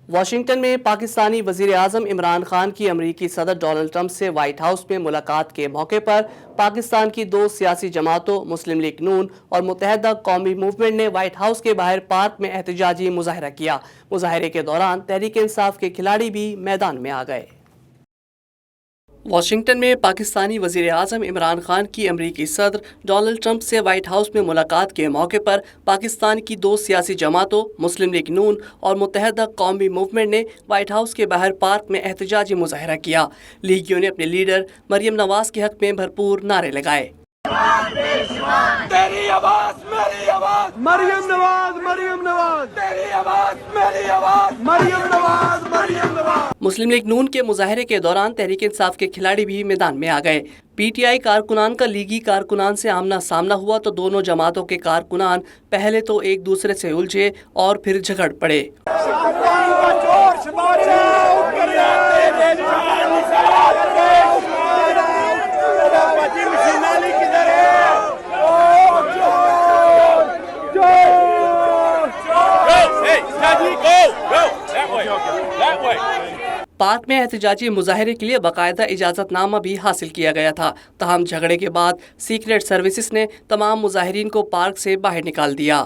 Washington میں پاکستانی وزیر اعظم عمران خان کی امریکی صدر ڈونلڈ ٹرمپ سے وائٹ ہاؤس میں ملاقات کے موقع پر پاکستان کی دو سیاسی جماعتوں مسلم لیگ نون اور متحدہ قومی موومنٹ نے وائٹ ہاؤس کے باہر پارک میں احتجاجی مظاہرہ کیا۔ مظاہرے کے دوران تحریک انصاف کے کھلاڑی بھی میدان میں آ گئے۔ واشنگٹن میں پاکستانی وزیر اعظم عمران خان کی امریکی صدر ڈونلڈ ٹرمپ سے وائٹ ہاؤس میں ملاقات کے موقع پر پاکستان کی دو سیاسی جماعتوں مسلم لیگ نون اور متحدہ قومی موومنٹ نے وائٹ ہاؤس کے باہر پارک میں احتجاجی مظاہرہ کیا۔ لیگیوں نے اپنے لیڈر مریم نواز کے حق میں بھرپور نعرے لگائے۔ تیری آواز میری آواز، مریم نواز، مریم نواز، تیری آواز میری آواز، مریم نواز، مریم نواز۔ مسلم لیگ نون کے مظاہرے کے دوران تحریک انصاف کے کھلاڑی بھی میدان میں آ گئے۔ پی ٹی آئی کارکنان کا لیگی کارکنان سے آمنا سامنا ہوا تو دونوں جماعتوں کے کارکنان پہلے تو ایک دوسرے سے الجھے اور پھر جھگڑ پڑے۔ پارک میں احتجاجی مظاہرے کے لیے باقاعدہ اجازت نامہ بھی حاصل کیا گیا تھا، تاہم جھگڑے کے بعد سیکریٹ سروسز نے تمام مظاہرین کو پارک سے باہر نکال دیا۔